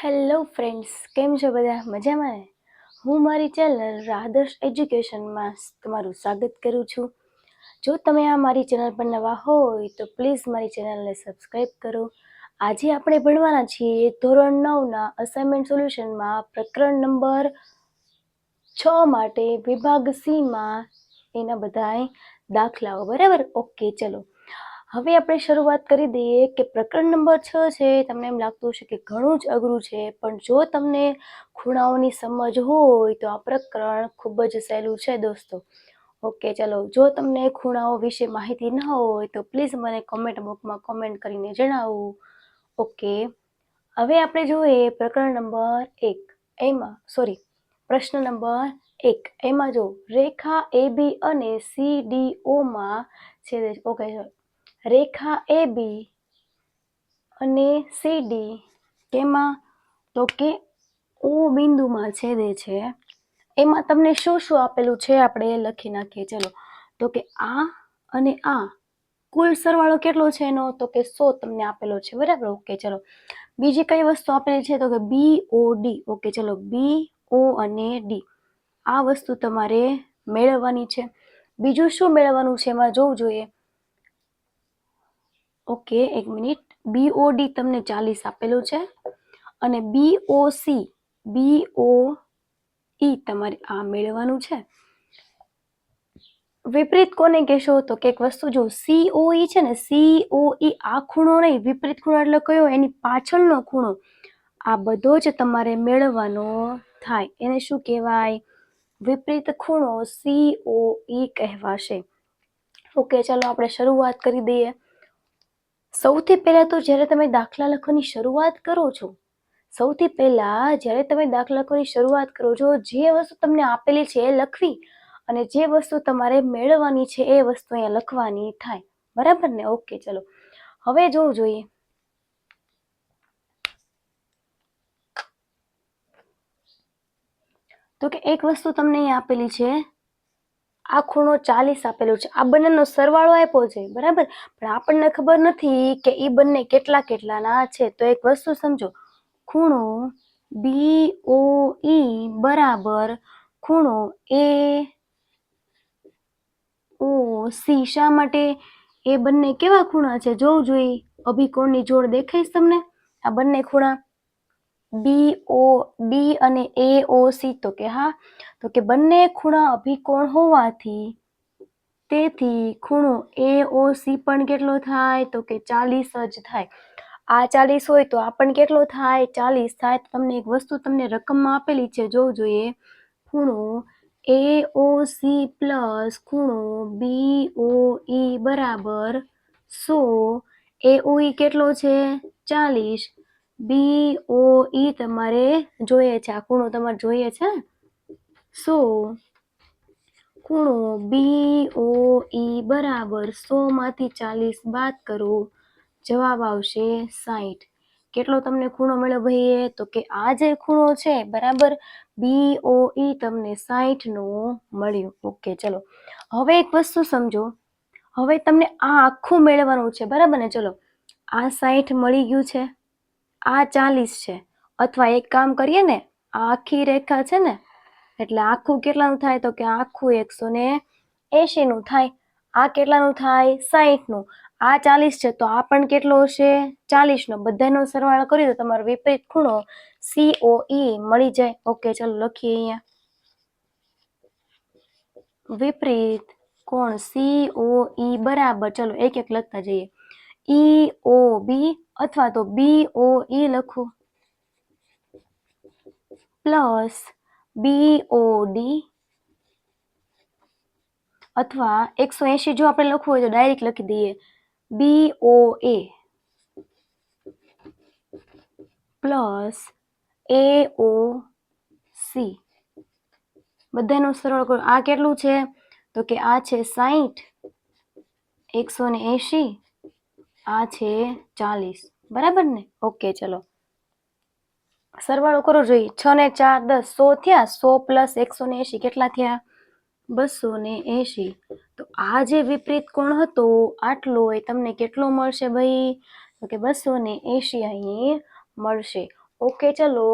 Hello friends, કેમ છો બધા? મજામાં ને? હું મારી ચેનલ રાધર્સ એજ્યુકેશનમાં તમારું સ્વાગત કરું છું. જો તમે આ મારી ચેનલ પર નવા હોય તો પ્લીઝ મારી ચેનલને સબસ્ક્રાઈબ કરો. આજે આપણે ભણવાના છીએ ધોરણ 9ના અસાઇનમેન્ટ સોલ્યુશનમાં પ્રકરણ નંબર 6 માટે વિભાગ સીમાં એના બધાય દાખલાઓ. બરાબર? ઓકે, ચલો હવે આપણે શરૂઆત કરી દઈએ કે પ્રકરણ નંબર 6 છે. તમને એમ લાગતું હશે કે ઘણું જ અઘરું છે, પણ જો તમને ખૂણાઓની સમજ હોય તો આ પ્રકરણ ખૂબ જ સહેલું છે દોસ્તો. ઓકે, ચલો જો તમને ખૂણાઓ વિશે માહિતી ન હોય તો પ્લીઝ મને કોમેન્ટ બોક્સમાં કોમેન્ટ કરીને જણાવો. ઓકે, હવે આપણે જોઈએ પ્રકરણ નંબર 1 પ્રશ્ન નંબર 1 એમાં જો રેખા AB અને CDOમાં છેદે. ઓકે, રેખા AB અને CD કેમાં? તો કે O બિંદુમાં છેદે છે. એમાં તમને શું શું આપેલું છે આપણે લખી નાખીએ. ચલો, તો કે આ અને આ કુલ સરવાળો કેટલો છે એનો? તો કે 100 તમને આપેલો છે. બરાબર? ઓકે, ચલો બીજી કઈ વસ્તુ આપેલી છે? તો કે BOD. ઓકે, ચલો BO અને D આ વસ્તુ તમારે મેળવવાની છે. બીજું શું મેળવવાનું છે એમાં જોવું જોઈએ. ઓકે, એક મિનિટ. BOD તમને 40 આપેલું છે અને BOE તમારે આ મેળવવાનું છે. વિપરીત કોને કહેશો? તો કે એક વસ્તુ જો COE છે ને, COE આ ખૂણો નહીં, વિપરીત ખૂણો એટલે કયો? એની પાછળનો ખૂણો. આ બધો જ તમારે મેળવવાનો થાય. એને શું કહેવાય? વિપરીત ખૂણો COE કહેવાશે. ઓકે, ચાલો આપણે શરૂઆત કરી દઈએ. સૌથી પહેલા તો જ્યારે તમે દાખલા લખવાની શરૂઆત કરો છો, જે વસ્તુ તમને આપેલી છે એ લખવી અને જે વસ્તુ તમારે મેળવવાની છે એ વસ્તુ અહીંયા લખવાની થાય. બરાબર ને? ઓકે, ચલો હવે જોવું જોઈએ. તો કે એક વસ્તુ તમને અહીંયા આપેલી છે, આ ખૂણો 40 આપેલો છે, આ બંનેનો સરવાળો આપ્યો છે. બરાબર? પણ આપણને ખબર નથી કે એ બંને કેટલા કેટલાના છે. તો એક વસ્તુ સમજો, ખૂણો BOE બરાબર ખૂણો AOC. શા માટે? એ બંને કેવા ખૂણા છે જોવું જોઈએ. અભિકોણની જોડ દેખાઈશ તમને? આ બંને ખૂણા BOD અને AOC. તો કે હા, તો કે બંને ખૂણા અભિકોણ હોવાથી તેથી ખૂણો AOC પણ કેટલો થાય? તો કે 40 જ થાય. આ 40 હોય તો આ પણ કેટલો થાય? 40 થાય. તમને એક વસ્તુ તમને રકમમાં આપેલી છે, જોવું જોઈએ. ખૂણો AOC પ્લસ ખૂણો BOE બરાબર 100. AOE કેટલો છે? 40. BOE તમારે જોઈએ છે, આ ખૂણો તમારે જોઈએ છે. 100 ખૂણો BOE બરાબર 100 માંથી 40 બાદ કરો, જવાબ આવશે 60. કેટલો તમને ખૂણો મળ્યો ભાઈ? તો કે આ જે ખૂણો છે બરાબર BOE તમને 60 નો મળ્યો. ઓકે, ચલો હવે એક વસ્તુ સમજો. હવે તમને આ આખું મેળવવાનું છે. બરાબર ને? ચલો, આ 60 મળી ગયું છે, આ 40 છે. અથવા એક કામ કરીએ ને, આ આખી રેખા છે ને, એટલે આખું કેટલાનું થાય? તો કે આખું 180 નું થાય. આ કેટલાનું થાય? 60 નું. આ 40 છે તો આ પણ કેટલો હશે? 40 નો. બધાનો સરવાળો કરી દો, તમારો વિપરીત ખૂણો COE મળી જાય. ઓકે, ચલો લખીએ અહીંયા. વિપરીત કોણ COE બરાબર, ચલો એક એક લખતા જઈએ. EOB અથવા તો BOE લખો પ્લસ BOD અથવા 180 જો આપણે લખવું હોય તો ડાયરેક્ટ લખી દઈએ BOA પ્લસ AOC. બધાનો સરળ કરો. આ કેટલું છે? તો કે આ છે 60, 180, આ છે 40. બરાબર ને? ઓકે, ચલો સરવાળો કરો જોઈએ. 6 ને 4 10, 100 થયા. 100 પ્લસ 180 કેટલા થયા? 280. તો આ જે વિપરીત કોણ હતો આટલો, એ તમને કેટલો મળશે ભાઈ? તો કે 280 અહીં મળશે. ઓકે, ચલો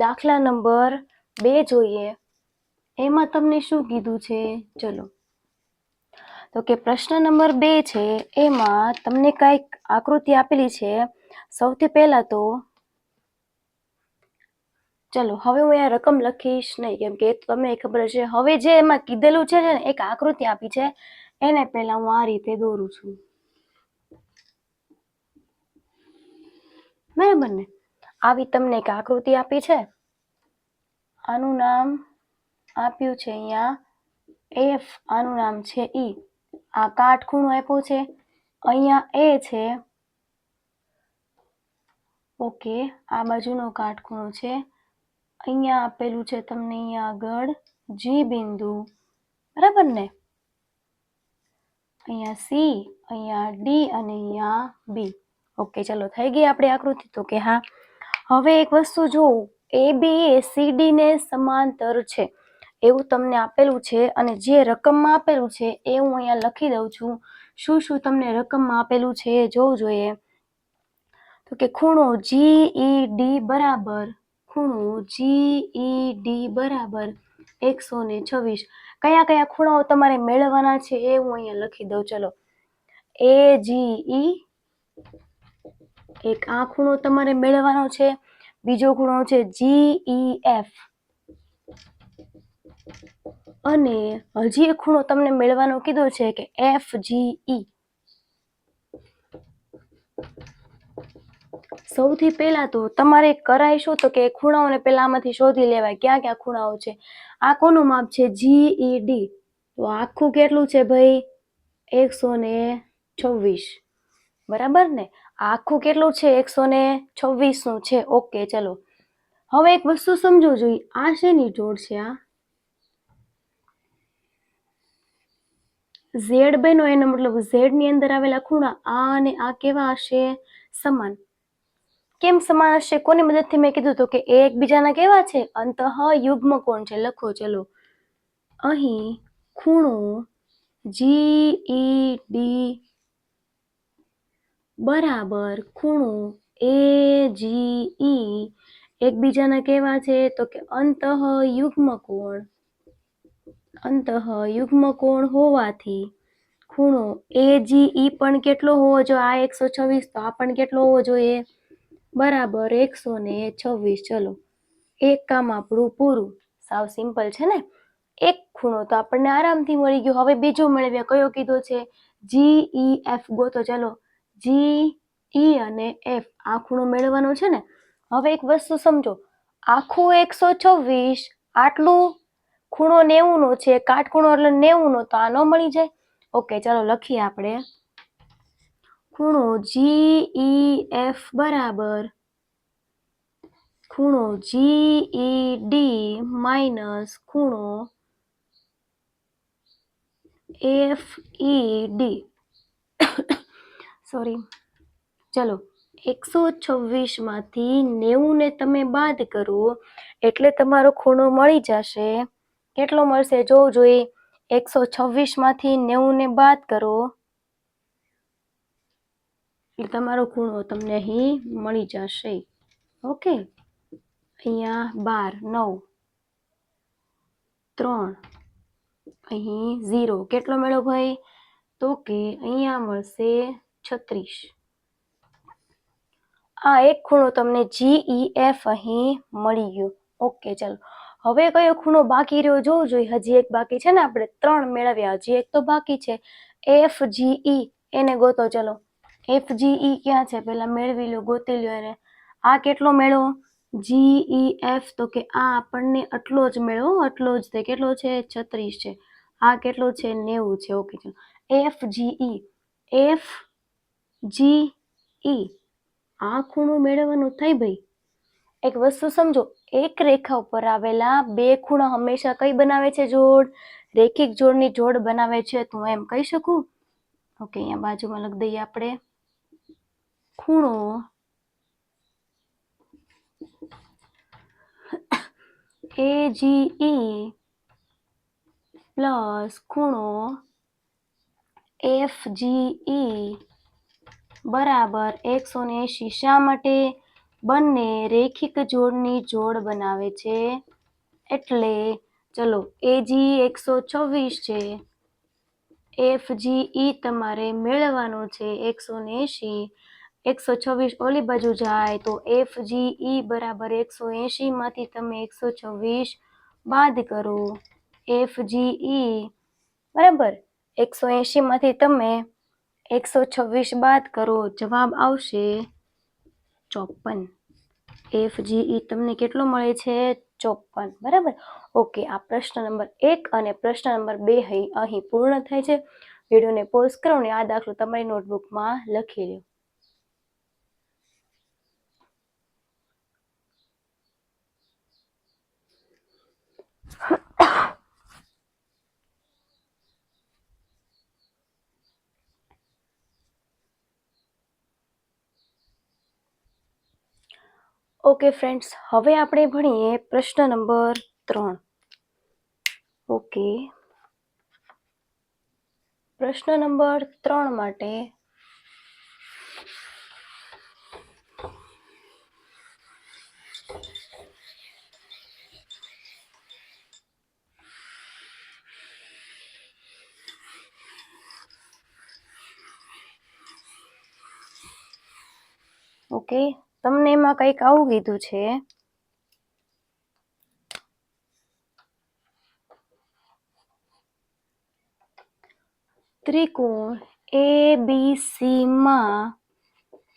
દાખલા નંબર 2 જોઈએ. એમાં તમને શું કીધું છે? ચલો, તો કે પ્રશ્ન નંબર 2 છે એમાં તમને કંઈક આકૃતિ આપેલી છે. સૌથી પહેલા તો ચલો હવે હું અહીંયા રકમ લખીશ નહીં, કેમ કે તમને ખબર છે. હવે જે એમાં કીધેલું છે ને એક આકૃતિ આપી છે, એને પહેલા હું આ રીતે દોરું છું, બરાબર ને? આવી તમને એક આકૃતિ આપી છે, આનું નામ આપ્યું છે અહીંયા એફ, આનું નામ છે ઈ. આ કાટખૂણો આપ્યો છે, અહીંયા એ છે. ઓકે, આ બાજુનો કાટખૂણો છે, અહીંયા આપેલું છે તમને અહીંયા આગળ જી બિંદુ, બરાબર ને? અહીંયા સી, અહીંયા ડી અને અહીંયા બી. ઓકે, ચલો થઈ ગઈ આપણી આકૃતિ. તો કે હા. હવે એક વસ્તુ જોવું, એ બી એ સી ડી ને સમાંતર છે એવું તમને આપેલું છે, અને જે રકમમાં આપેલું છે એ હું અહીંયા લખી દઉં છું. શું શું તમને રકમમાં આપેલું છે એ જોવું જોઈએ. તો કે ખૂણો GED બરાબર, ખૂણો GED બરાબર 126. કયા કયા ખૂણાઓ તમારે મેળવવાના છે એ હું અહીંયા લખી દઉં. ચલો, AGE, એક આ ખૂણો તમારે મેળવવાનો છે. બીજો ખૂણો છે GEF, અને હજી એક ખૂણો તમને મેળવવાનો કીધો છે કે FGE. સૌથી પહેલા તો તમારે કરાઈશું તો કે ખૂણાઓને પહેલા આમાંથી શોધી લેવાય ક્યાં ક્યાં ખૂણાઓ છે. આ કોનું માપ છે? GED. તો આખું કેટલું છે ભાઈ? 126, બરાબર ને? આખું કેટલું છે? 126 નું છે. ઓકે, ચલો હવે એક વસ્તુ સમજો જોઈએ, આ શેની જોડ છે? આ ઝેડ બનો, એનો મતલબ ઝેડ ની અંદર આવેલા ખૂણા આ અને આ કેવા હશે? સમાન. કેમ સમાન હશે? કોની મદદથી મેં કીધું તો કે એ એકબીજાના કેવા છે? અંતઃ યુગ્મ કોણ છે. લખો ચલો, અહીં ખૂણો GED બરાબર ખૂણો AGE એકબીજાના કેવા છે? તો કે અંતઃ યુગ્મ કોણ. અંતઃ યુગ્મ કોણ હોવાથી ખૂણો AGE પણ કેટલો હોવો જોઈએ? આ 126, તો આ પણ કેટલો હોવો જોઈએ? બરાબર 126. ચલો, એક કામ આપણું પૂરું. સાવ સિમ્પલ છે ને? એક ખૂણો તો આપણને આરામથી મળી ગયો. હવે બીજો મેળવ્યા, કયો કીધો છે? GEF ગોતો. ચલો, GE અને F, આ ખૂણો મેળવવાનો છે ને. હવે એક વસ્તુ સમજો, આખું 126, આટલું ખૂણો 90 નો છે, કાટખૂણો એટલે 90 નો, તો આ ન મળી જાય. ઓકે, ચાલો લખીએ આપણે. ખૂણો GEF બરાબર ખૂણો GED માઇનસ ખૂણો FED. સોરી, ચલો 126 માંથી 90 ને તમે બાદ કરો એટલે તમારો ખૂણો મળી જશે. કેટલો મળશે જોવું જોઈએ. 126 માંથી 90 ને બાદ કરો એટલે તમારો ખૂણો તમને અહીં મળી જશે. ઓકે, અહીંયા 12, 9, 3, અહીં 0. કેટલો મેળવો ભાઈ? તો કે અહીંયા મળશે 36. આ એક ખૂણો તમને GEF અહીં મળી ગયો. ઓકે, ચલો હવે કયો ખૂણો બાકી રહ્યો જોવું જોઈએ. હજી એક બાકી છે ને, આપણે 3 મેળવ્યા, હજી એક તો બાકી છે. FGE, એને ગોતો. ચલો, FGE ક્યાં છે? પેલા મેળવી લો, ગોતી લો એને. આ કેટલો મેળવો? GEF, તો કે આ આપણને આટલો જ મેળવો, આટલો જ. તે કેટલો છે? 36 છે. આ કેટલો છે? 90 છે. ઓકે, ચલો FGE, FGE, આ ખૂણો મેળવવાનું થઈ ભાઈ. એક વસ્તુ સમજો, એક રેખા ઉપર આવેલા બે ખૂણા હંમેશા કઈ બનાવે છે? જોડ. રેખિક જોડની જોડ બનાવે છે. તો હું એમ કહી શકું. ઓકે, અહીંયા બાજુમાં લખી દઈએ આપણે. ખૂણો AGE પ્લસ ખૂણો FGE બરાબર 180. શા માટે? બંને રેખિક જોડની જોડ બનાવે છે એટલે ચલો એજી 126 છે, FGE તમારે મેળવવાનું છે 180, 126 ઓલી બાજુ જાય તો FGE બરાબર 180 માંથી તમે 126 બાદ કરો, FGE બરાબર 180 માંથી તમે 126 બાદ કરો, જવાબ આવશે 54. FGE તમને કેટલો મળે છે? 54. બરાબર. ઓકે, આ પ્રશ્ન નંબર 1 અને પ્રશ્ન નંબર 2 અહીં પૂર્ણ થાય છે. વિડીયોને પોઝ કરો અને આ દાખલો તમારી નોટબુકમાં લખી લો. ઓકે ફ્રેન્ડ્સ, હવે આપણે ભણીએ પ્રશ્ન નંબર 3. ઓકે, પ્રશ્ન નંબર 3 માટે ઓકે, તમને એમાં કંઈક આવું કીધું છે, ત્રિકોણ ABC માં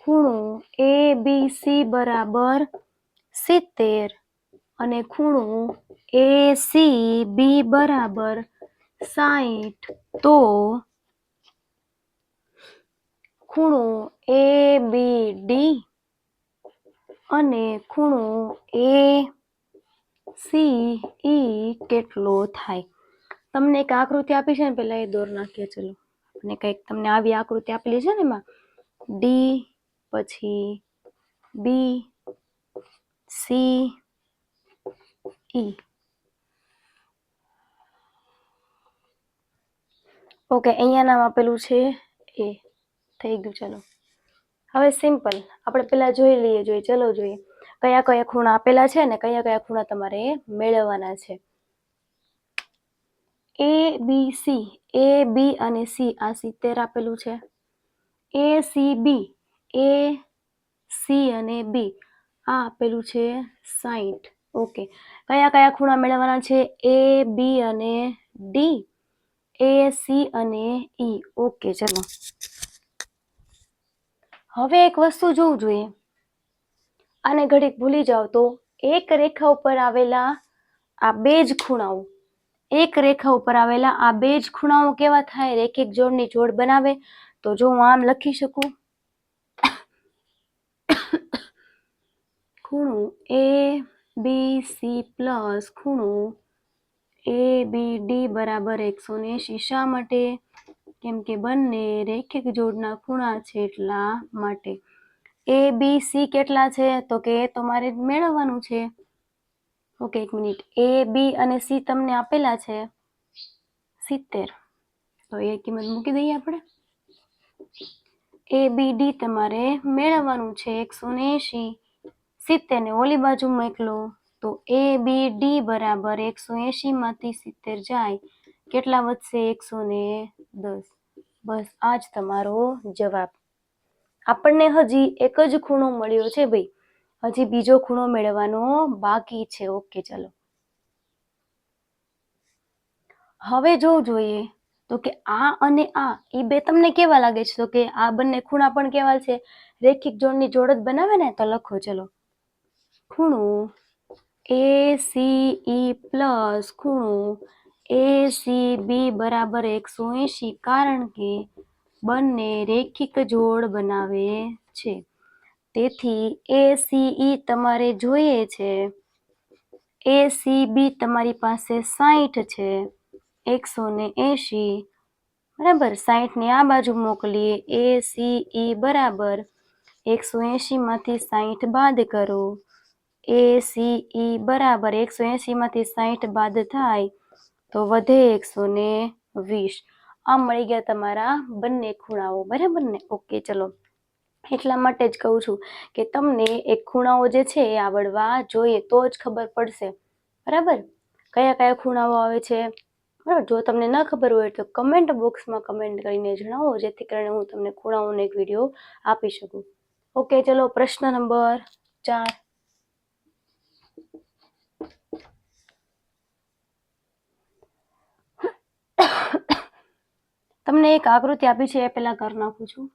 ખૂણો ABC બરાબર 70 અને ખૂણો ACB બરાબર 60, તો ખૂણો ABD અને ખૂણો ACE કેટલો થાય? તમને એક આકૃતિ આપી છે ને, પેલા એ દોર નાખીએ. ચલો, અને કંઈક તમને આવી આકૃતિ આપેલી છે ને, એમાં D પછી B C E. ઓકે, અહીંયા નામ આપેલું છે A. થઈ ગયું. ચલો, હવે સિમ્પલ આપણે પેલા જોઈ લઈએ. ચલો જોઈએ કયા કયા ખૂણા આપેલા છે ને કયા કયા ખૂણા તમારે મેળવવાના છે. ABC, A B અને C આ 70 આપેલું છે. ACB, A C અને B આ આપેલું છે 60. ઓકે, કયા કયા ખૂણા મેળવવાના છે? A B અને D, A C અને E. ઓકે, ચલો હવે એક વસ્તુ જોવું જોઈએ. આને ઘડીક ભૂલી જાઓ તો એક રેખા ઉપર આવેલા આ બે જ ખૂણાઓ, એક રેખા ઉપર આવેલા આ બે જ ખૂણાઓ કેવા થાય? રેખિક જોડની જોડ બનાવે. તો જો હું આમ લખી શકું, ખૂણો ABC પ્લસ ખૂણો ABD બરાબર 180. શા માટે? કેમ કે બંને રેખિક જોડના ખૂણા છે એટલા માટે. ABC કેટલા છે? તો કે તમારે મેળવવાનું છે. ઓકે, એક મિનિટ. AB અને C તમને આપેલા છે 70, તો એ કિંમત મૂકી દઈએ આપણે. ABD તમારે મેળવવાનું છે 180, 70 ને ઓલી બાજુ મોકલો તો ABD બરાબર 180 માંથી 70 જાય, કેટલા વધશે? 110. બસ આ જ તમારો જવાબ. આપણને હજી એક જ ખૂણો મળ્યો છે ભાઈ, હજી બીજો ખૂણો મેળવવાનો બાકી છે. ઓકે, ચલો હવે જોવું જોઈએ તો કે આ અને આ એ બે તમને કેવા લાગે છે? તો કે આ બંને ખૂણા પણ કેવા છે? રેખિક જોડની જોડ જ બનાવે ને. તો લખો ચલો, ખૂણો ACE પ્લસ ખૂણો ACB બરાબર 180, કારણ કે બંને રેખિક જોડ બનાવે છે. તેથી ACE તમારે જોઈએ છે, ACB તમારી પાસે 60 છે, 180 બરાબર. 60 ને આ બાજુ મોકલીએ. ACE બરાબર 180 માંથી 60 બાદ કરો, ACE બરાબર 180 માંથી 60 બાદ થાય તો વધે 120. આ મળી ગયા તમારા બંને ખૂણાઓ, બરાબર ને. ઓકે, ચલો એટલા માટે જ કહું છું કે તમને એ ખૂણાઓ જે છે એ આવડવા જોઈએ, તો જ ખબર પડશે. બરાબર, કયા કયા ખૂણાઓ આવે છે. બરાબર, જો તમને ન ખબર હોય તો કમેન્ટ બોક્સમાં કમેન્ટ કરીને જણાવો, જેથી કરીને હું તમને ખૂણાઓનો એક વિડીયો આપી શકું. ઓકે, ચલો પ્રશ્ન નંબર 4. તમને એક આકૃતિ આપી છે, એ પહેલા કરી નાખું છું,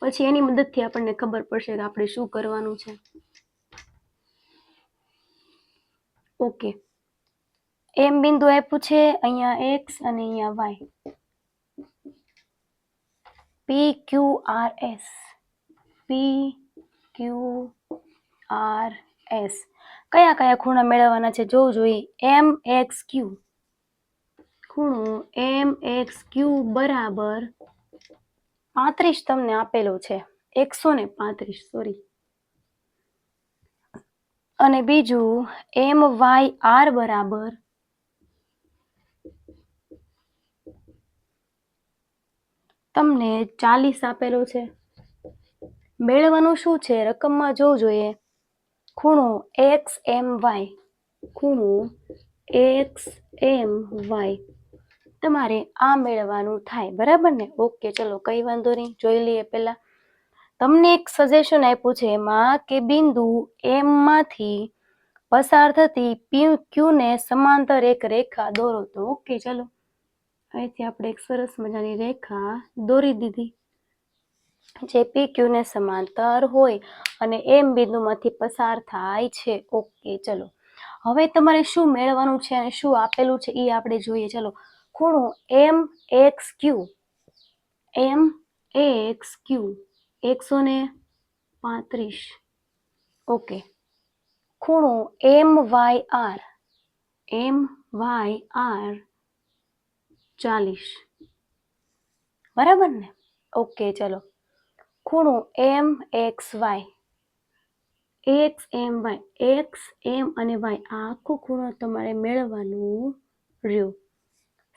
પછી એની મદદથી આપણને ખબર પડશે કે આપણે શું કરવાનું છે. ઓકે, એમ બિંદુ આપ્યું છે, અહીંયા એક્સ અને અહીંયા વાય. પી ક્યુ આર એસ, પી ક્યુ આર એસ. કયા કયા ખૂણા મેળવવાના છે જોવું જોઈએ. એમ એક્સ ક્યુ, ખૂણો એમ એક્સ ક્યુ બરાબર 35 તમને આપેલો છે, 135, સોરી. અને બીજું એમ વાય આર બરાબર તમને 40 આપેલો છે. મેળવવાનું શું છે, રકમમાં જોવું જોઈએ. ખૂણો એક્સ એમ વાય, ખૂણો એક્સ એમ વાય તમારે આ મેળવવાનું થાય. બરાબર ને? ઓકે, ચલો કઈ વાંધો નહીં, જોઈ લઈએ. પહેલા તમને એક સજેશન આપ્યું છે એમાં કે બિંદુ એમ માંથી પસાર થતી પી ક્યુ ને સમાંતર એક રેખા દોરો. તો ઓકે, ચલો અહીંથી આપણે એક સરસ મજાની રેખા દોરી દીધી, જે પી ક્યુ ને સમાંતર હોય અને એમ બિંદુમાંથી પસાર થાય છે. ઓકે, ચલો હવે તમારે શું મેળવવાનું છે અને શું આપેલું છે એ આપણે જોઈએ. ચલો, ખૂણો એમ એક્સ ક્યુ, એમ એક્સ ક્યુ 135. ઓકે, ખૂણો એમ why are, M why are 40. બરાબર ને? ઓકે, ચલો ખૂણો એમ એક્સ વાય, એક્સ એમ વાય, એક્સ એમ અને વાય આ આખું ખૂણો તમારે મેળવવાનું રહ્યું.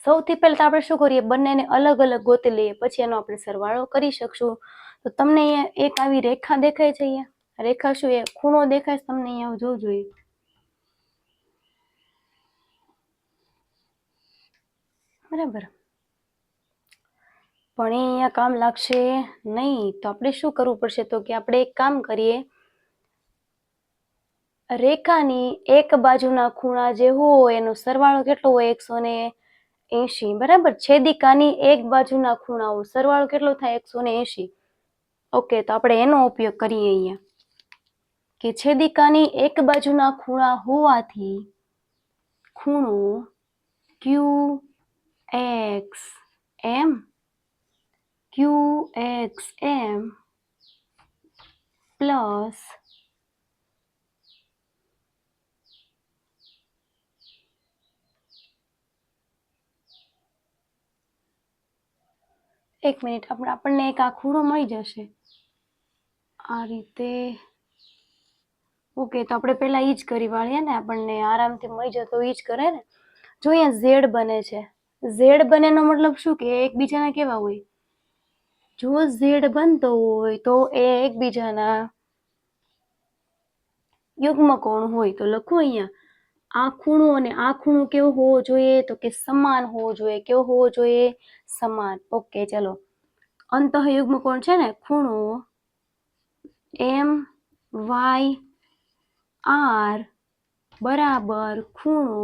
સૌથી પહેલા તો આપણે શું કરીએ, બંનેને અલગ અલગ ગોતી લઈએ, પછી એનો આપણે સરવાળો કરી શકશું. તો તમને અહીંયા એક આવી રેખા દેખાય છે, અહીંયા રેખા શું, એ ખૂણો દેખાય છે તમને, અહીંયા જોવું જોઈએ. બરાબર, પણ એ અહીંયા કામ લાગશે નહીં. તો આપણે શું કરવું પડશે, તો કે આપણે એક કામ કરીએ, રેખાની એક બાજુના ખૂણા જે હોય એનો સરવાળો કેટલો હોય, 180. બરાબર, છેદિકાની એક બાજુના ખૂણાઓ સરવાળો કેટલો થાય, 180. ઓકે, તો આપણે એનો ઉપયોગ કરીએ અહીંયા કે છેદિકાની એક બાજુના ખૂણા હોવાથી ખૂણો ક્યુ એક્સ એમ, ક્યુ એક્સ એમ પ્લસ એક મિનિટ, આપણને એક આ ખૂણો મળી જશે આ રીતે. ઓકે, તો આપણે પહેલા એ જ કરી વાળીએ ને, આપણને આરામથી મળી જતો એ જ કરે ને. જો અહીંયા ઝેડ બને છે, ઝેડ બને નો મતલબ શું કે એકબીજાના કેવા હોય, જો ઝેડ બનતો હોય તો એ એકબીજાના યુગ્મ કોણ હોય. તો લખો અહીંયા આ ખૂણો અને આ ખૂણો કેવો હોવો જોઈએ, તો કે સમાન હોવો જોઈએ. કેવો હોવો જોઈએ, સમાન. ઓકે, ચલો અંતઃયુગ્મ કોણ છે ને, ખૂણો એમ વાય આર બરાબર ખૂણો,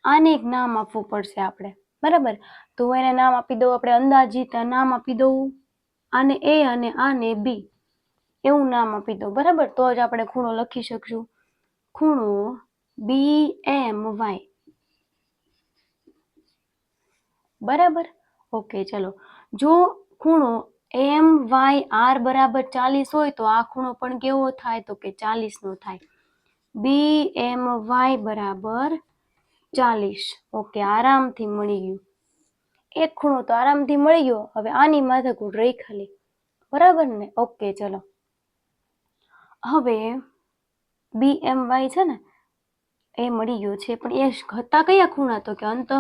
આને એક નામ આપવું પડશે આપણે. બરાબર, તો એને નામ આપી દઉં, આપણે અંદાજિત નામ આપી દઉં, આને એ અને આને બી એવું નામ આપી દઉં. બરાબર, તો જ આપણે ખૂણો લખી શકશું. ખૂણો બી એમ વાય. બરાબર, ઓકે, ચલો જો ખૂણો એમ વાય આર બરાબર 40 હોય તો આ ખૂણો પણ કેવો થાય, તો કે 40 નો થાય. બી એમ વાય બરાબર 40. ઓકે, આરામથી મળી ગયું. એક ખૂણો તો આરામથી મળી ગયો. હવે આની માથાકૂટ રહી ખાલી. બરાબર ને? ઓકે, ચલો હવે બી એમ વાય છે ને એ મળી ગયો છે, પણ એ હતા કયા ખૂણા, તો કે અંતઃ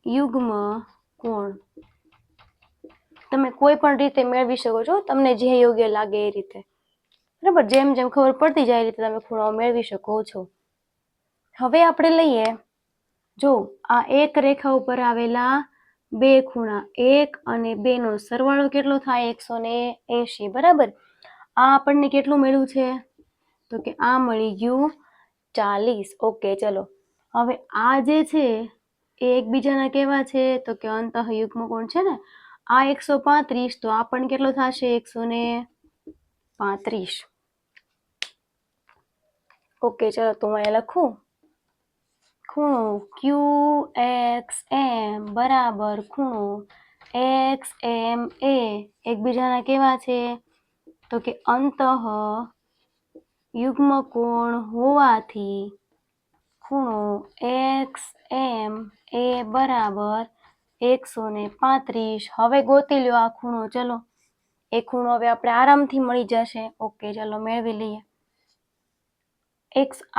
યુગ્મ કોણ. તમે કોઈ પણ રીતે મેળવી શકો છો, તમને જે યોગ્ય લાગે એ રીતે, બરાબર. જેમ જેમ ખબર પડતી જાય એ રીતે તમે ખૂણાઓ મેળવી શકો છો. હવે આપણે લઈએ, જો આ એક રેખા ઉપર આવેલા બે ખૂણા 1 અને 2 નો સરવાળો કેટલો થાય? 180, બરાબર. આ આપણને કેટલું મળ્યું છે? તો કે આ મળી ગયું 40. ઓકે, ચલો. હવે આ જે છે એ એકબીજાના કેવા છે? તો કે અંતઃયુગ્મ કોણ છે ને. આ 135, તો આ પણ કેટલો થશે? 135. ઓકે, ચલો તો હું અહીંયા લખું, ખૂણો QXM બરાબર ખૂણો XMA એકબીજાના કેવા છે? તો કે અંતઃયુગ્મ કોણ હોવાથી ખૂણો XMA બરાબર 135. હવે ગોતી લ્યો આ ખૂણો. ચલો, એ ખૂણો હવે આપણે આરામથી મળી જશે. ઓકે, ચલો મેળવી લઈએ.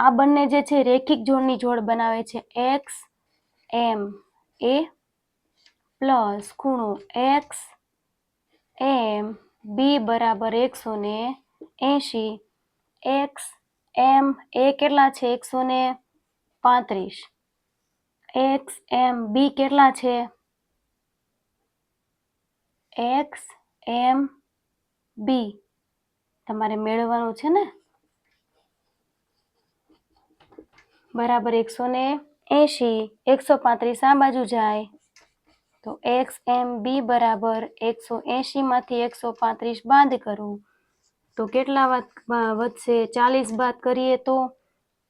આ બંને જે છે રેખિક જોડની જોડ બનાવે છે. XMA પ્લસ ખૂણો XMB બરાબર 180. XMA કેટલા છે? 135. XMB કેટલા છે? XMB તમારે મેળવવાનું છે ને, બરાબર 180. 135 આ બાજુ જાય તો XMB બરાબર 180 માંથી 135 બાદ કરું તો કેટલા વધશે? 40 બાદ કરીએ તો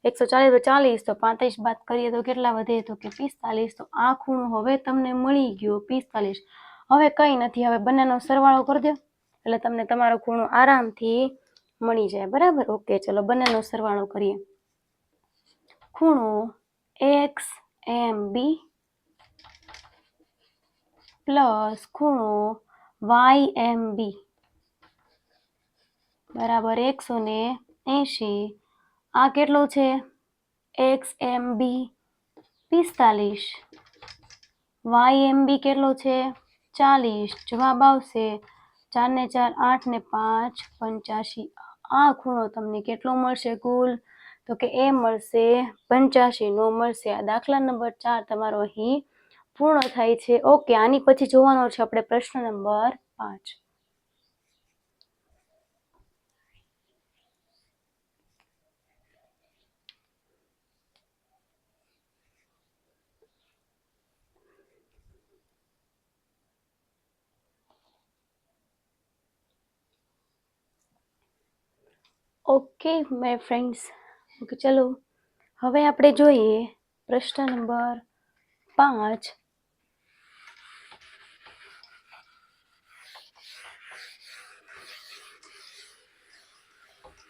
140 40, તો 35 બાદ કરીએ તો કેટલા વધે? તો કે 45. તો આ ખૂણો હવે તમને મળી ગયો 45. હવે કંઈ નથી, હવે બંનેનો સરવાળો કરી દો એટલે તમને તમારો ખૂણો આરામથી મળી જાય, બરાબર. ઓકે, ચલો બંનેનો સરવાળો કરીએ. ખૂણો XMB પ્લસ ખૂણો YMB બરાબર 180. આ કેટલો છે? XMB 45. YMB કેટલો છે? 40. જવાબ આવશે 4 ને 4 8 ને 5 85. આ ખૂણો તમને કેટલો મળશે કુલ? તો કે એ મળશે 85 નો મળશે. આ દાખલા નંબર 4 તમારો અહીં પૂર્ણ થાય છે. ઓકે, આની પછી જોવાનો છે આપણે પ્રશ્ન number 5. Okay my friends, okay ચલો હવે આપણે જોઈએ પ્રશ્ન નંબર 5.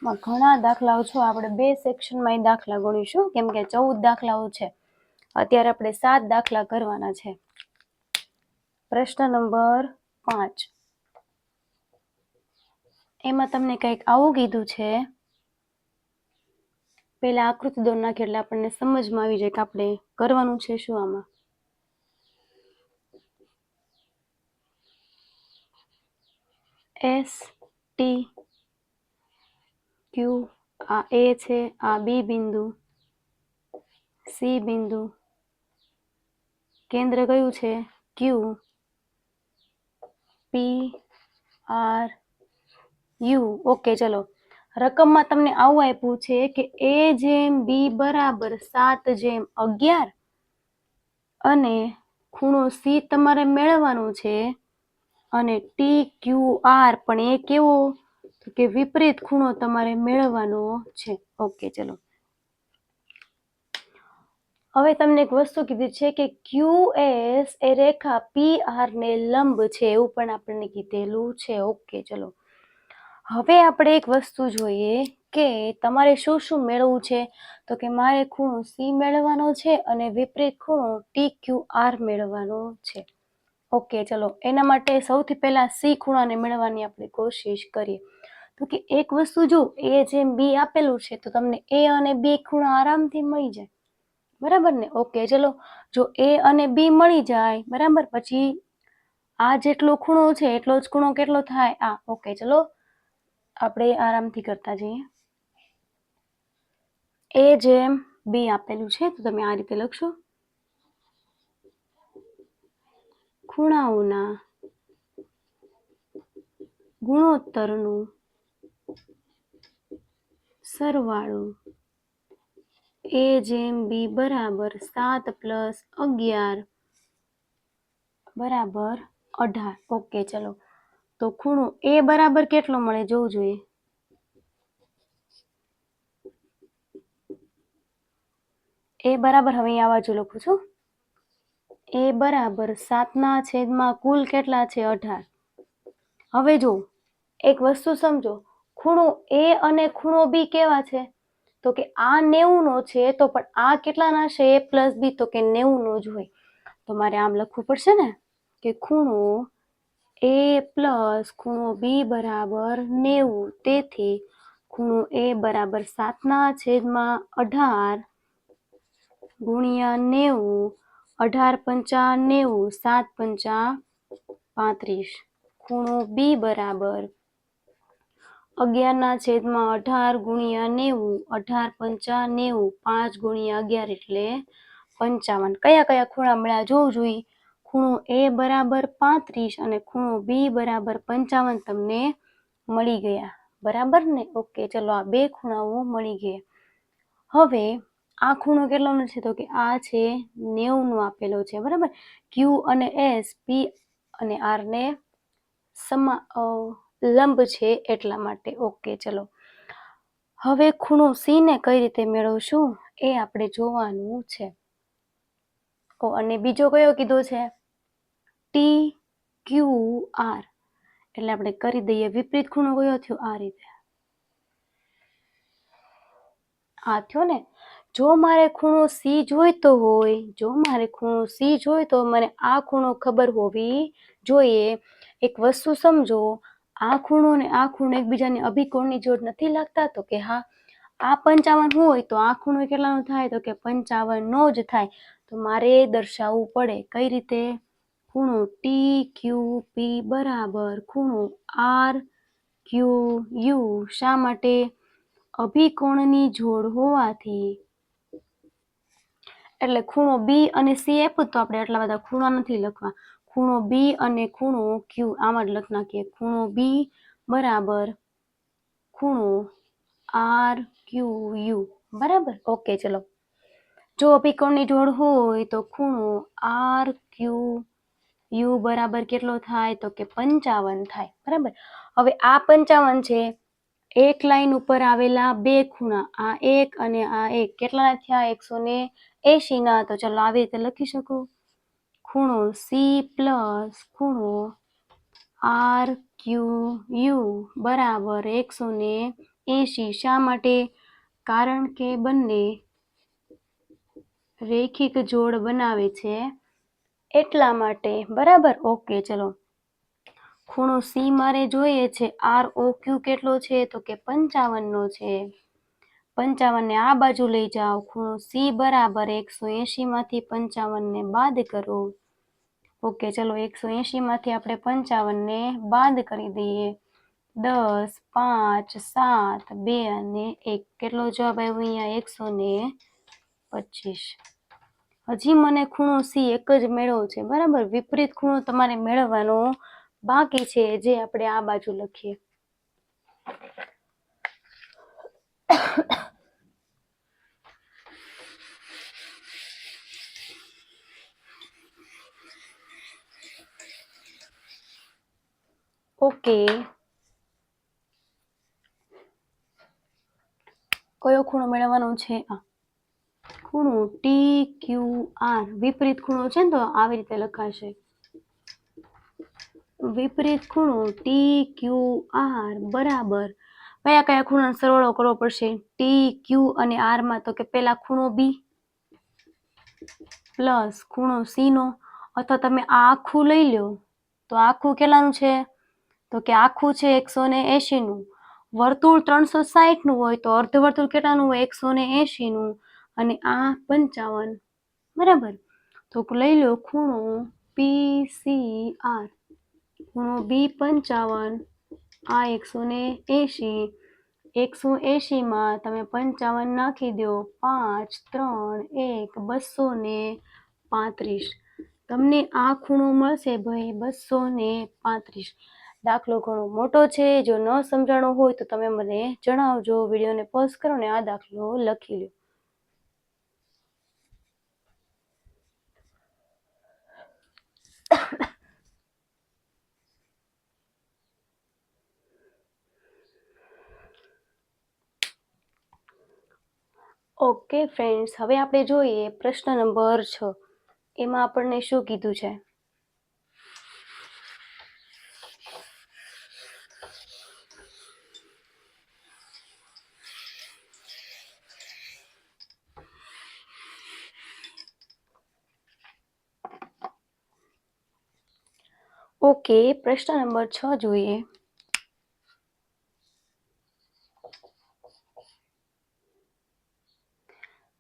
માં ઘણા દાખલાઓ છે, આપણે 2 સેક્શનમાં દાખલા ગણીશું કેમ કે 14 દાખલાઓ છે. અત્યારે આપણે 7 દાખલા કરવાના છે. પ્રશ્ન નંબર 5 એમાં તમને કંઈક આવું કીધું છે. પહેલા આકૃતિ દોર નાખી એટલે આપણને સમજમાં આવી જાય કે આપણે કરવાનું છે શું. આમાં ST Q, આ A છે, આ B બિંદુ, C બિંદુ, કેન્દ્ર કયું છે? Q, P, R, U. Okay, ચલો રકમમાં તમને આવું આપ્યું છે કે A/B બરાબર 7/11 અને ખૂણો C તમારે મેળવવાનો છે અને TQR પણ એ કેવો? તો કે વિપરીત ખૂણો તમારે મેળવવાનો છે. ઓકે, ચલો હવે તમને એક વસ્તુ કીધી છે કે QS એ રેખા PR ને લંબ છે એવું પણ આપણને કીધેલું છે. ઓકે, ચલો હવે આપણે એક વસ્તુ જોઈએ કે તમારે શું શું મેળવવું છે. તો કે મારે ખૂણો C મેળવવાનો છે અને વિપરીત ખૂણો TQR મેળવવાનો છે. ઓકે, ચલો એના માટે સૌથી પહેલા C ખૂણાને મેળવવાની આપણે કોશિશ કરીએ. તો કે એક વસ્તુ જો A જેમ B આપેલું છે તો તમને A અને B ખૂણા આરામથી મળી જાય, બરાબર ને. ઓકે, ચલો જો A અને B મળી જાય બરાબર, પછી આ જેટલો ખૂણો છે એટલો જ ખૂણો કેટલો થાય આ. ઓકે, ચલો આપણે આરામથી કરતા જઈએ. એ જેમ બી આપેલું છે તો તમે આ રીતે લખશો. ખૂણાઓના ગુણોત્તરનું સરવાળો એ જેમ બી બરાબર 7 + 11 બરાબર 18. ઓકે, ચલો તો ખૂણો એ બરાબર કેટલો મળે જોવું જોઈએ. એ બરાબર હવે આ બાજુ લખું છું. એ બરાબર 7/માં કુલ કેટલા છે 18. હવે જો એક વસ્તુ સમજો, ખૂણો એ અને ખૂણો બી કેવા છે તો કે આ 90 નો છે તો પણ આ કેટલાના છે a + b તો કે 90 નો જ હોય. તો મારે આમ લખવું પડશે ને કે ખૂણો a + ખૂણો b બરાબર 90. તેથી ખૂણો a બરાબર 7/18 ગુણ્યા 90. 18 × 5 = 90, 7 × 35. ખૂણો b બરાબર 11/18 ગુણ્યા 90. 18 × 5 = 90, 5 × 11 એટલે 55. કયા કયા ખૂણા મળ્યા જોવું જોઈએ. ખૂણો a બરાબર 35 અને ખૂણો b બરાબર 55 તમને મળી ગયા, બરાબર ને. ઓકે, ચલો આ બે ખૂણાઓ મળી ગયા. હવે આ ખૂણો કેટલાનો છે તો કે આ છે 90 નો આપેલો છે, બરાબર. Q અને S P અને R ને લંબ છે એટલા માટે. ઓકે, ચલો હવે ખૂણો C ને કઈ રીતે મેળવશું એ આપણે જોવાનું છે. અને બીજો કયો કીધો છે TQR, એટલે આપણે કરી દઈએ. વિપરીત ખૂણો કયો થયો આ રીતે આ થયો ને. જો મારે ખૂણો C જોઈતો હોય તો મને આ ખૂણો ખબર હોવી જોઈએ. એક વસ્તુ સમજો, આ ખૂણો ને આ ખૂણો એકબીજાને અભિકોણની જોડ નથી લાગતા તો કે હા. આ 55 હોય તો આ ખૂણો કેટલાનો થાય તો કે 55 નો જ થાય. તો મારે દર્શાવવું પડે કઈ રીતે. ખૂણો TQP બરાબર ખૂણો RQU. શા માટે? અભિકોણની જોડ હોવાથી. એટલે ખૂણો B અને C આપ્યું તો આપણે એટલા બધા ખૂણા નથી લખવા. ખૂણો B અને ખૂણો Q આમ જ લખી નાખીએ. ખૂણો B બરાબર ખૂણો RQU, બરાબર. ઓકે, ચલો જો અભિકોણની જોડ હોય તો ખૂણો RQU બરાબર કેટલો થાય તો કે 55 થાય, બરાબર. હવે આ 55 છે. એક લાઈન ઉપર આવેલા બે ખૂણા, આ એક અને આ એક, કેટલાના થયા 180 ના. તો ચલો આવી રીતે લખી શકો. ખૂણો C + ખૂણો RQU બરાબર 180. શા માટે? કારણ કે બંને રેખિક જોડ બનાવે છે એટલા માટે, બરાબર. ઓકે, ચલો ખૂણો C મારે જોઈએ છે. ROQ કેટલો છે તો કે 55 નો છે. 55 ને આ બાજુ લઈ જાઓ. ખૂણો C બરાબર 180 માંથી 55 ને બાદ કરો. ઓકે, ચલો 180 માંથી આપણે 55 ને બાદ કરી દઈએ. 10, 5, 7, 2 અને 1. કેટલો જવાબ આવ્યો અહીંયા? 125. હજી મને ખૂણો C એક જ મેળવવો છે, બરાબર. વિપરીત ખૂણો તમારે મેળવવાનો બાકી છે, જે આપણે આ બાજુ લખીએ. ઓકે, કયો ખૂણો મેળવવાનો છે? આ ખૂણો TQR. વિપરીત ખૂણો છે ને તો આવી રીતે લખાશે. વિપરીત ખૂણો TQR બરાબર કયા કયા ખૂણાનો સરવાળો કરવો પડશે TQ અને R માં? તો કે પેલા ખૂણો B પ્લસ ખૂણો C નો, અથવા તમે આ આખું લઈ લો તો આખું કેટલાનું છે તો કે આખું છે 180 નું. વર્તુળ 360 નું હોય તો અર્ધ વર્તુળ કેટલાનું હોય 180 નું. અને આ 55, બરાબર. તો લઈ લો ખૂણો PCR. ખૂણો બી 55, આ 180, 180માં તમે 55 નાખી દો, 5, 3, 1, 235. તમને આ ખૂણો મળશે ભાઈ 235. દાખલો ઘણો મોટો છે, જો ન સમજાણો હોય તો તમે મને જણાવજો, વિડીયોને પોઝ કરો ને આ દાખલો લખી લો. ઓકે ફ્રેન્ડ્સ, હવે આપણે જોઈએ પ્રશ્ન નંબર 6. એમાં આપણને શું કીધું છે? ઓકે, પ્રશ્ન નંબર 6 જોઈએ.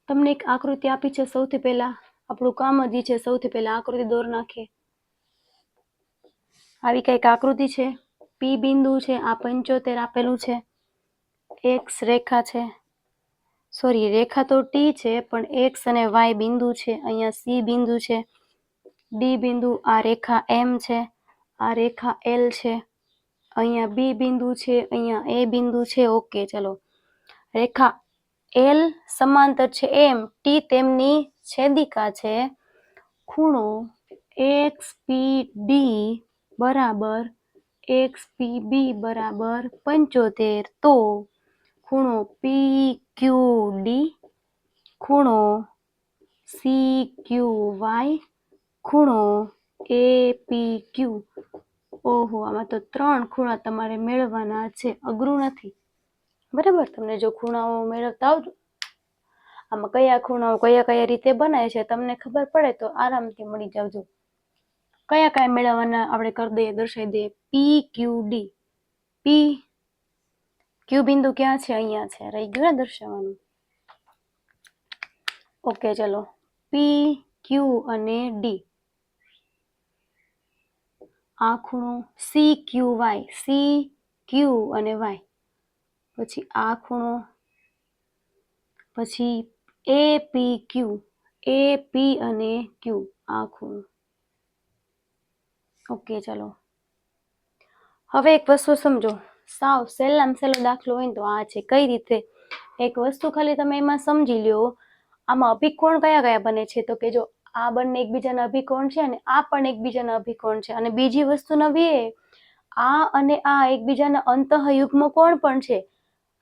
તમને એક આકૃતિ આપી છે. સૌથી પહેલા આપણું કામ જ છે, સૌથી પહેલા આકૃતિ દોર નાખીએ. આવી કંઈક આકૃતિ છે. પી બિંદુ છે, આ 75 આપેલું છે. એક્સ રેખા છે, સોરી રેખા તો ટી છે, પણ એક્સ અને વાય બિંદુ છે. અહીંયા સી બિંદુ છે, ડી બિંદુ, આ રેખા એમ છે, આ રેખા એલ છે, અહીંયા બી બિંદુ છે, અહીંયા એ બિંદુ છે. ઓકે, ચલો. રેખા એલ સમાંતર છે એમ, ટી તેમની છેદિકા છે. ખૂણો એક્સ પી ડી બરાબર એક્સ પી બી બરાબર 75. તો ખૂણો પી ક્યુ ડી, ખૂણો સી ક્યુ વાય, ખૂણો એ પી ક્યુ. ઓહો, આમાં તો 3 ખૂણા તમારે મેળવવાના છે. અઘરું નથી, બરાબર. તમને જો ખૂણાઓ મેળવતા આવજો, આમાં કયા ખૂણાઓ કયા રીતે બનાય છે તમને ખબર પડે તો આરામથી મળી જાવજો. કયા મેળવવાના આપણે કરી દઈએ, દર્શાવી દઈએ. પી ક્યુ ડી. પી ક્યુ બિંદુ ક્યાં છે? અહીંયા છે. રહી ગયું ને દર્શાવવાનું. ઓકે, ચલો. પી ક્યુ અને ડી. આ ખૂણો C Q Y, C Q અને વાય. પછી આ ખૂણો, પછી એ પી ક્યુ, એ પી અને ક્યુ, આ ખૂણો. ઓકે, ચલો. હવે એક વસ્તુ સમજો, સાવ સહેલામાં સહેલો દાખલો હોય ને તો આ છે. કઈ રીતે? એક વસ્તુ ખાલી તમે એમાં સમજી લ્યો. આમાં અભિકોણ કયા બને છે? તો કે જો આ બંને એકબીજાના અભિકોણ છે અને આ પણ એકબીજાના અભિકોણ છે. અને બીજી વસ્તુ નવી એ, આ અને આ એકબીજાના અંતઃયુગ્મ કોણ પણ છે.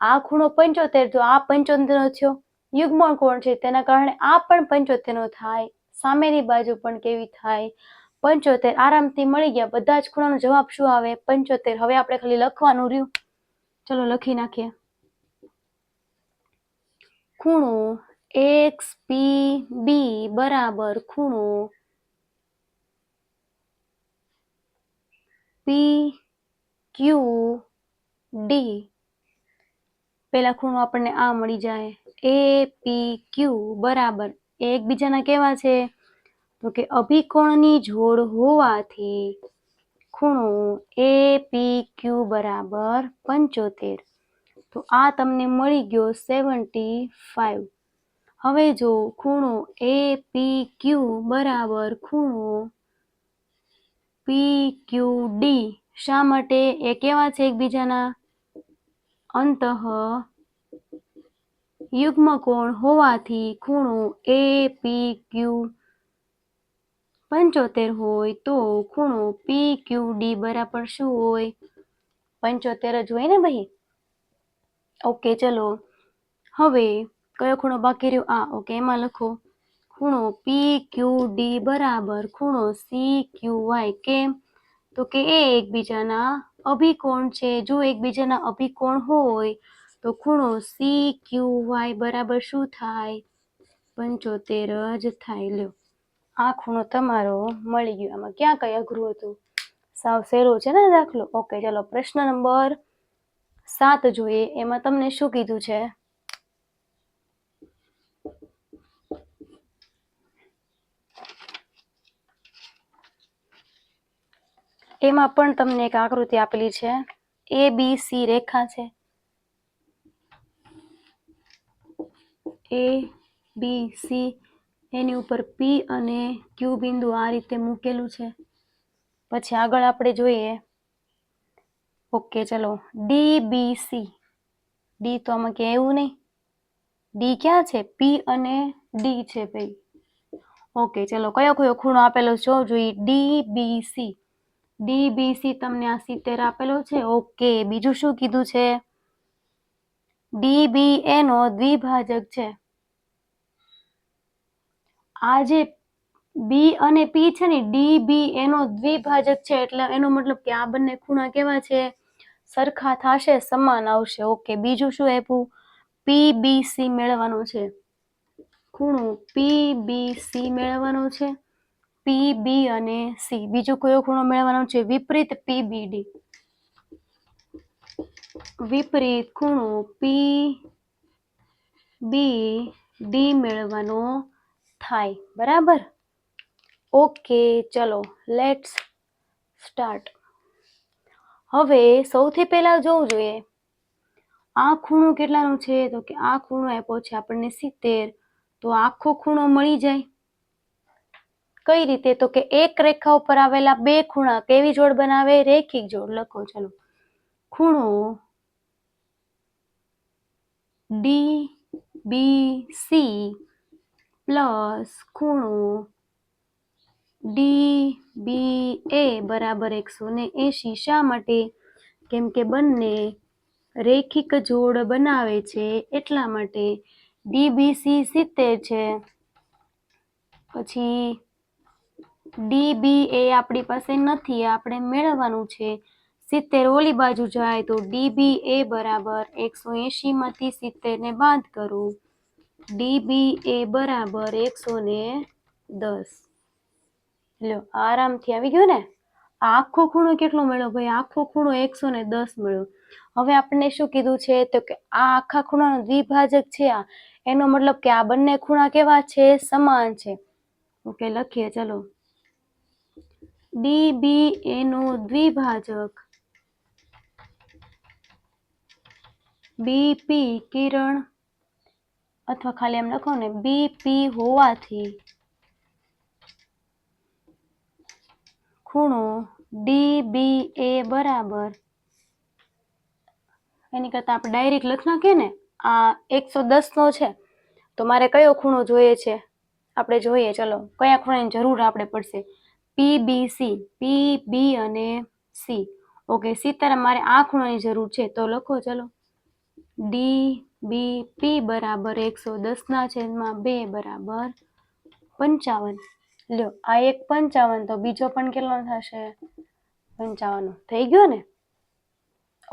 આ ખૂણો 75, તો આ 75 થયો. યુગ્મ કોણ છે, તેના કારણે આ પણ 75 થાય. સામેની બાજુ પણ કેવી થાય? 75. આરામથી મળી ગયા. બધા જ ખૂણાનો જવાબ શું આવે? 75. હવે આપણે ખાલી લખવાનું રહ્યું. ચલો લખી નાખીએ. ખૂણો એક્સ પી બી બરાબર ખૂણો પી ક્યુ ડી. પેલા ખૂણો આપણને આ મળી જાય. એ પી ક્યુ બરાબર એકબીજાના કેવા છે? તો કે અભિકોણની જોડ હોવાથી ખૂણો એ પી ક્યુ બરાબર 75. તો આ તમને મળી ગયો 75. હવે જો ખૂણો એ પી ક્યુ બરાબર ખૂણો પી ક્યુ ડી. શા માટે? એ કેવા છે એકબીજાના? અંતઃ યુગ્મ કોણ હોવાથી ખૂણો એ પી ક્યુ 75 હોય તો ખૂણો પી ક્યુ ડી બરાબર શું હોય? 75 જ હોય ને ભાઈ. ઓકે, ચલો. હવે કયો ખૂણો બાકી રહ્યો? આ. ઓકે, એમાં લખો ખૂણો પી ક્યુ ડી બરાબર ખૂણો સી ક્યુ વાય. કેમ? તો કે એ એકબીજાના અભિકોણ છે. જો એકબીજાના અભિકોણ હોય તો ખૂણો સી ક્યુ વાય બરાબર શું થાય? 75 જ થાય. લ્યો, આ ખૂણો તમારો મળી ગયો. આમાં ક્યાં કઈ અઘરું હતું? સાવ સહેલો છે ને દાખલો. ઓકે, ચાલો પ્રશ્ન નંબર 7 જોઈએ. એમાં તમને શું કીધું છે? એમાં પણ તમને એક આકૃતિ આપેલી છે, ABC રેખા છે, ABC એની ઉપર P અને Q બિંદુ આ રીતે મૂકેલું છે. પછી આગળ આપણે જોઈએ, ઓકે ચલો DBC, ડી તો આમાં ક્યાંય એવું નહીં, ડી ક્યાં છે? P અને D છે ભાઈ. ઓકે ચલો કયો કયો ખૂણો આપેલો છે જોઈએ, DBC તમને આ 70 આપેલો છે. ઓકે બીજું શું કીધું છે? DBA નો દ્વિભાજક છે. આ જે B અને P છે ને, DBA નો દ્વિભાજક છે, એટલે એનો મતલબ કે આ બંને ખૂણા કેવા છે? સરખા થશે, સમાન આવશે. ઓકે બીજું શું આપ્યું? PBC મેળવવાનો છે, ખૂણો PBC મેળવવાનો છે, PB અને C. બીજો કયો ખૂણો મેળવવાનો છે? વિપરીત PBD, વિપરીત ખૂણો PBD મેળવવાનો થાય. બરાબર? ઓકે ચલો લેટ્સ સ્ટાર્ટ. હવે સૌથી પહેલા જોવું જોઈએ આ ખૂણો કેટલાનો છે, તો કે આ ખૂણો આપ્યો છે આપણને 70, તો આખો ખૂણો મળી જાય. કઈ રીતે? તો કે એક રેખા ઉપર આવેલા બે ખૂણા કેવી જોડ બનાવે? રેખિક જોડ. લખો ચલો, ખૂણો DBC પ્લસ ખૂણો DBA બરાબર 180. શા માટે? કેમ કે બંને રેખિક જોડ બનાવે છે એટલા માટે. DBC 70 છે, પછી DBA આપણી પાસે નથી, આપણે મેળવવાનું છે. 70 ઓલી બાજુ જાય તો DBA બરાબર 180 માંથી 70 ને બાદ કરો, DBA બરાબર 110. લ્યો આરામથી આવી ગયું ને? આખો ખૂણો કેટલો મળ્યો ભાઈ? આખો ખૂણો 110 મળ્યો. હવે આપણને શું કીધું છે? તો કે આ આખા ખૂણાનો દ્વિભાજક છે આ, એનો મતલબ કે આ બંને ખૂણા કેવા છે? સમાન છે. ઓકે લખીએ ચલો, DBA નો દ્વિભાજક BP કિરણ, અથવા ખાલી એમ લખો ને BP હોવાથી ખૂણો DBA બરાબર, એની કરતા આપણે ડાયરેક્ટ લખ નાખીએ ને, આ 110 નો છે તો મારે કયો ખૂણો જોઈએ છે? આપણે જોઈએ ચલો કયા ખૂણાની જરૂર આપણે પડશે? PBC, PB અને C. ઓકે 70 મારે આ ખૂણાની જરૂર છે, તો લખો ચલો DBP બરાબર 110 ના છેદમાં 2 બરાબર 55. લ્યો આ એક 55, તો બીજો પણ કેટલો થશે? 55. થઈ ગયો ને?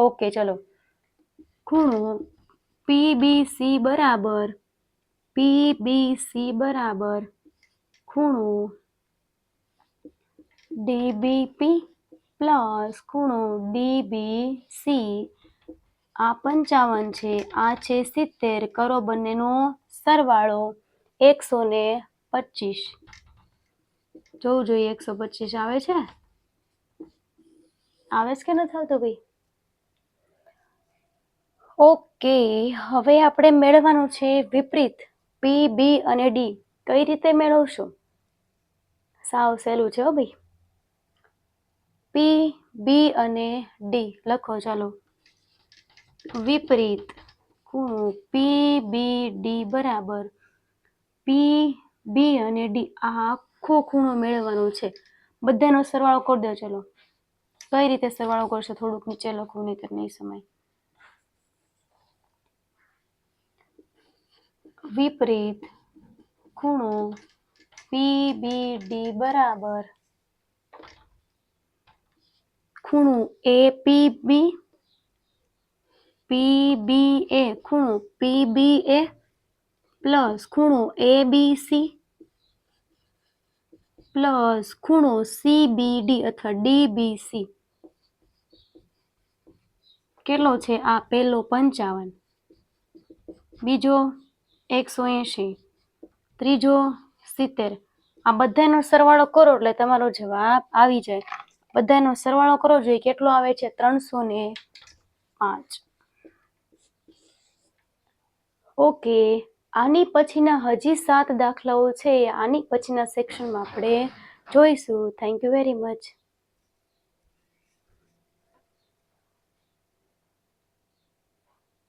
ઓકે ચલો ખૂણો PBC બરાબર ખૂણો DBP પ્લસ ખૂણો DBC. આ 55 છે, આ છે 70, કરો બંનેનો સરવાળો 125. જોવું જોઈએ 125 આવે છે? આવે છે કે નથી આવતો ભાઈ? ઓકે હવે આપણે મેળવવાનું છે વિપરીત PB અને D. કઈ રીતે મેળવશો? સાવ સહેલું છે હો ભાઈ. PB અને D લખો ચાલો, વિપરીત ખૂણો PBD બરાબર PB અને D. આ આખો ખૂણો મેળવવાનો છે, બધાનો સરવાળો કરી દો. ચલો કઈ રીતે સરવાળો કરશો? થોડુંક નીચે લખું, નહીતર નહીં સમય. વિપરીત ખૂણો PBD બરાબર ખૂણો APB, PBA ખૂણો PBA પ્લસ ખૂણો ABC પ્લસ ખૂણો CBD અથવા DBC. કેટલો છે? આ પહેલો 55, બીજો 180, ત્રીજો 70. આ બધાનો સરવાળો કરો એટલે તમારો જવાબ આવી જાય. બધાનો સરવાળો કરવો જોઈએ. કેટલો આવે છે? 305. ઓકે, આની પછીના હજી 7 દાખલાઓ છે, આની પછીના સેક્શનમાં આપણે જોઈશું. Thank you very much.